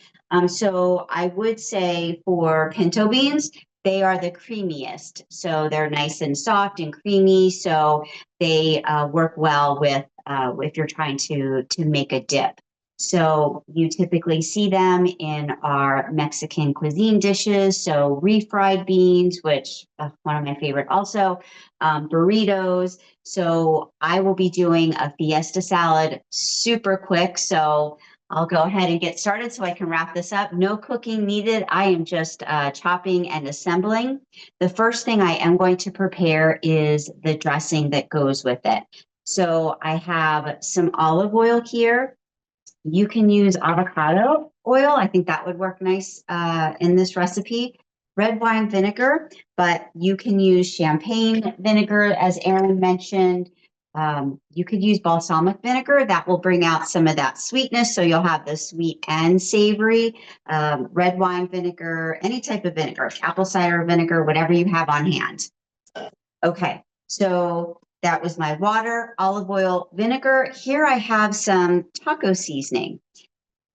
So I would say for pinto beans, they are the creamiest. So they're nice and soft and creamy. So they work well with if you're trying to make a dip. So you typically see them in our Mexican cuisine dishes. So refried beans, which one of my favorite also, burritos. So I will be doing a fiesta salad super quick. So I'll go ahead and get started so I can wrap this up. No cooking needed. I am just chopping and assembling. The first thing I am going to prepare is the dressing that goes with it. So I have some olive oil here. You can use avocado oil. I think that would work nice in this recipe. Red wine vinegar, but you can use champagne vinegar, as Erin mentioned. You could use balsamic vinegar. That will bring out some of that sweetness. So you'll have the sweet and savory. Red wine vinegar, any type of vinegar, apple cider vinegar, whatever you have on hand. Okay, so that was my water, olive oil, vinegar. Here I have some taco seasoning.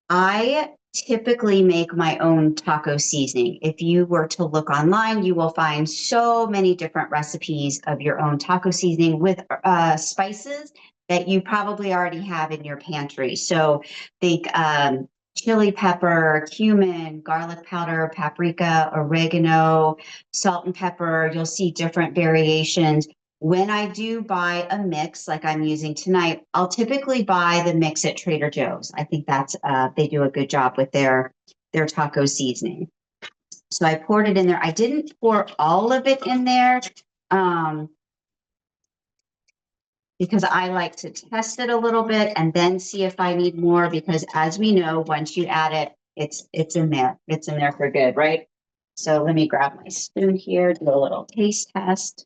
I typically make my own taco seasoning. If you were to look online, you will find so many different recipes of your own taco seasoning with spices that you probably already have in your pantry. So think chili pepper, cumin, garlic powder, paprika, oregano, salt and pepper. You'll see different variations. When I do buy a mix like I'm using tonight, I'll typically buy the mix at Trader Joe's. I think that's they do a good job with their taco seasoning. So I poured it in there. I didn't pour all of it in there because I like to test it a little bit and then see if I need more, because as we know, once you add it, it's in there. It's in there for good, right? So let me grab my spoon here, do a little taste test.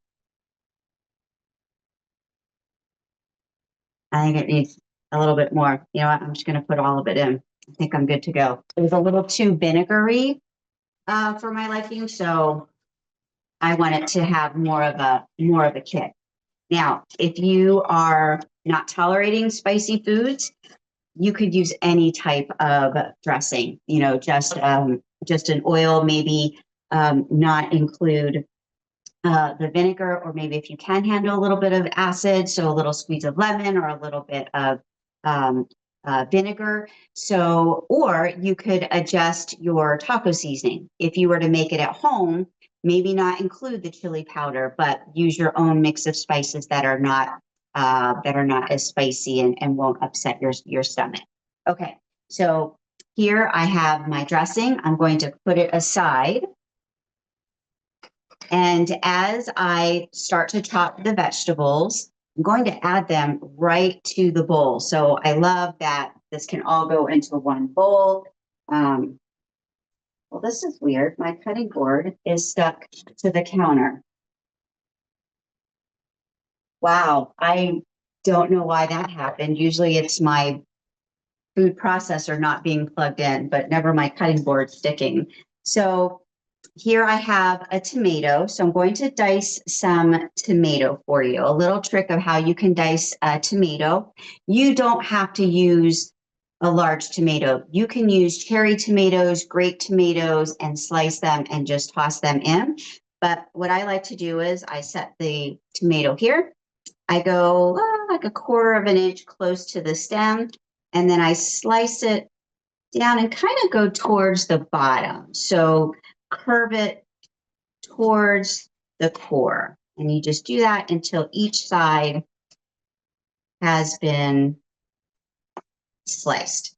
I think it needs a little bit more. You know what? I'm just going to put all of it in. I think I'm good to go. It was a little too vinegary for my liking, so I want it to have more of a kick. Now, if you are not tolerating spicy foods, you could use any type of dressing. You know, just an oil, maybe not include the vinegar, or maybe if you can handle a little bit of acid, so a little squeeze of lemon or a little bit of vinegar. So, or you could adjust your taco seasoning. If you were to make it at home, maybe not include the chili powder, but use your own mix of spices that are not as spicy and won't upset your stomach. Okay, so here I have my dressing. I'm going to put it aside. And as I start to chop the vegetables, I'm going to add them right to the bowl. So I love that this can all go into one bowl. Well, this is weird. My cutting board is stuck to the counter. Wow, I don't know why that happened. Usually it's my food processor not being plugged in, but never my cutting board sticking. So here I have a tomato. So I'm going to dice some tomato for you. A little trick of how you can dice a tomato. You don't have to use a large tomato. You can use cherry tomatoes, grape tomatoes, and slice them and just toss them in. But what I like to do is I set the tomato here. I go like a 1/4 of an inch close to the stem, and then I slice it down and kind of go towards the bottom. So curve it towards the core. And you just do that until each side has been sliced.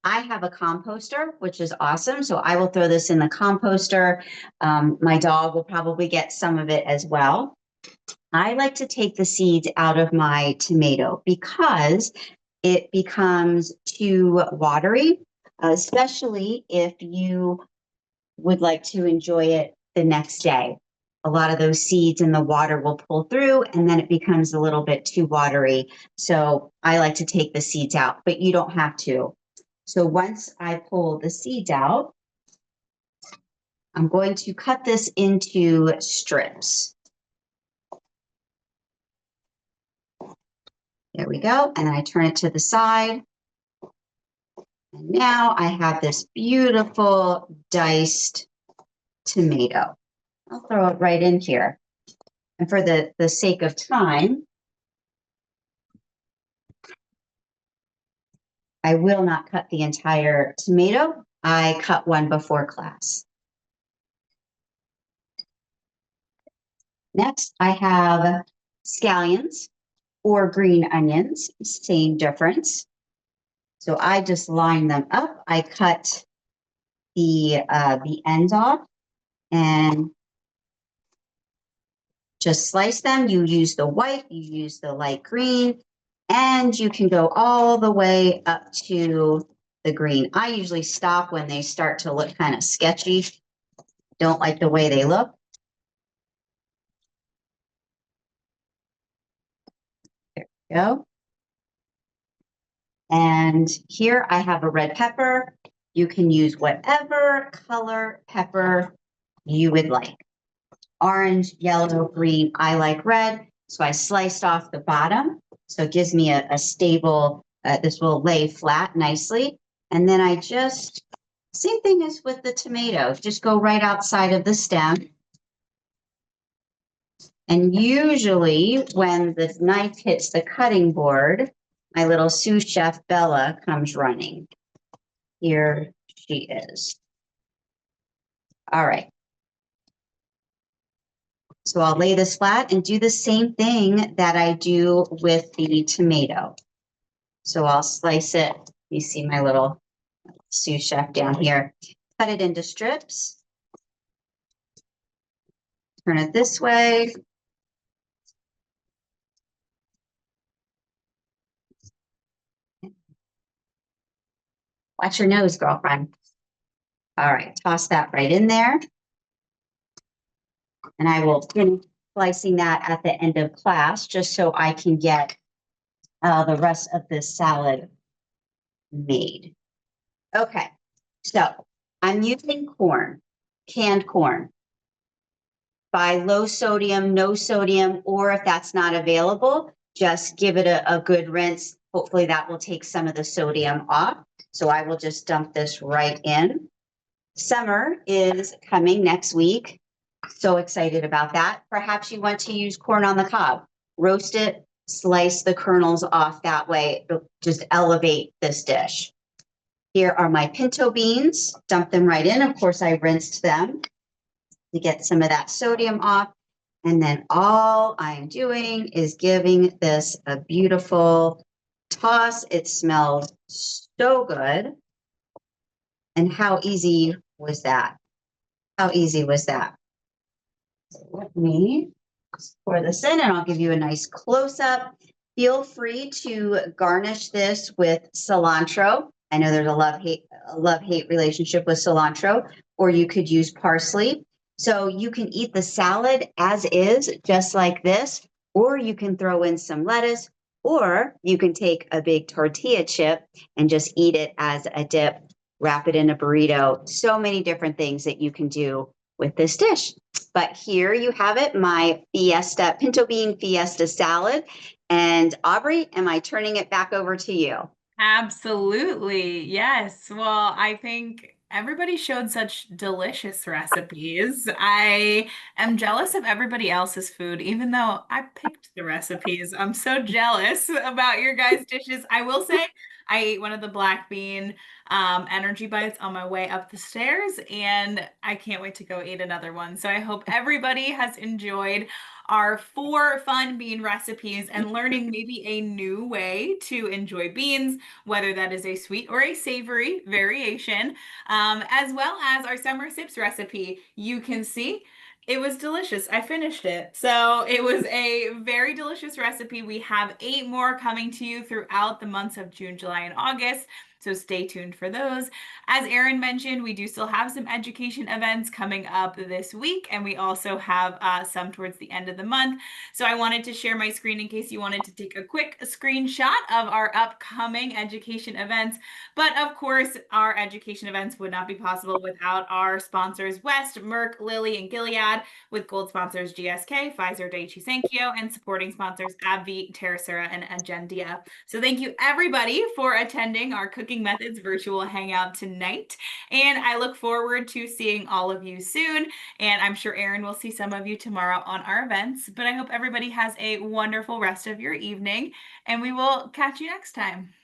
I have a composter, which is awesome. So I will throw this in the composter. My dog will probably get some of it as well. I like to take the seeds out of my tomato because it becomes too watery, especially if you would like to enjoy it the next day. A lot of those seeds and the water will pull through and then it becomes a little bit too watery. So I like to take the seeds out, but you don't have to. So once I pull the seeds out, I'm going to cut this into strips. There we go. And then I turn it to the side. And now I have this beautiful diced tomato. I'll throw it right in here. And for the sake of time, I will not cut the entire tomato. I cut one before class. Next, I have scallions or green onions, same difference. So I just line them up. I cut the ends off and just slice them. You use the white, you use the light green, and you can go all the way up to the green. I usually stop when they start to look kind of sketchy. Don't like the way they look. There we go. And here I have a red pepper. You can use whatever color pepper you would like. Orange, yellow, green, I like red. So I sliced off the bottom. So it gives me a stable, this will lay flat nicely. And then I just, same thing as with the tomato, just go right outside of the stem. And usually when the knife hits the cutting board, my little sous chef Bella comes running. Here she is. All right. So I'll lay this flat and do the same thing that I do with the tomato. So I'll slice it. You see my little sous chef down here. Cut it into strips. Turn it this way. Watch your nose, girlfriend. All right, toss that right in there. And I will finish slicing that at the end of class just so I can get the rest of this salad made. Okay, so I'm using corn, canned corn. Buy low sodium, no sodium, or if that's not available, just give it a good rinse. Hopefully that will take some of the sodium off. So I will just dump this right in. Summer is coming next week. So excited about that. Perhaps you want to use corn on the cob. Roast it, slice the kernels off that way. It'll just elevate this dish. Here are my pinto beans. Dump them right in. Of course, I rinsed them to get some of that sodium off. And then all I'm doing is giving this a beautiful toss. It smells so good. And how easy was that? How easy was that? So let me pour this in and I'll give you a nice close-up. Feel free to garnish this with cilantro. I know there's a love-hate relationship with cilantro, or you could use parsley. So you can eat the salad as is, just like this, or you can throw in some lettuce, or you can take a big tortilla chip and just eat it as a dip, wrap it in a burrito. So many different things that you can do with this dish. But here you have it, my pinto bean fiesta salad. And Aubrey, am I turning it back over to you? Absolutely. Yes. Well, I think everybody showed such delicious recipes. I am jealous of everybody else's food, even though I picked the recipes. I'm so jealous about your guys' dishes. I will say I ate one of the black bean energy bites on my way up the stairs, and I can't wait to go eat another one. So I hope everybody has enjoyed our 4 fun bean recipes and learning maybe a new way to enjoy beans, whether that is a sweet or a savory variation, as well as our summer sips recipe. You can see it was delicious. I finished it. So it was a very delicious recipe. We have 8 more coming to you throughout the months of June, July, and August. So stay tuned for those. As Erin mentioned, we do still have some education events coming up this week, and we also have some towards the end of the month. So I wanted to share my screen in case you wanted to take a quick screenshot of our upcoming education events. But of course, our education events would not be possible without our sponsors, West, Merck, Lilly, and Gilead, with gold sponsors GSK, Pfizer, Daiichi Sankyo, and supporting sponsors AbbVie, TerraSera, and Agendia. So thank you everybody for attending our Cooking Methods virtual hangout tonight. And I look forward to seeing all of you soon. And I'm sure Erin will see some of you tomorrow on our events. But I hope everybody has a wonderful rest of your evening, and we will catch you next time.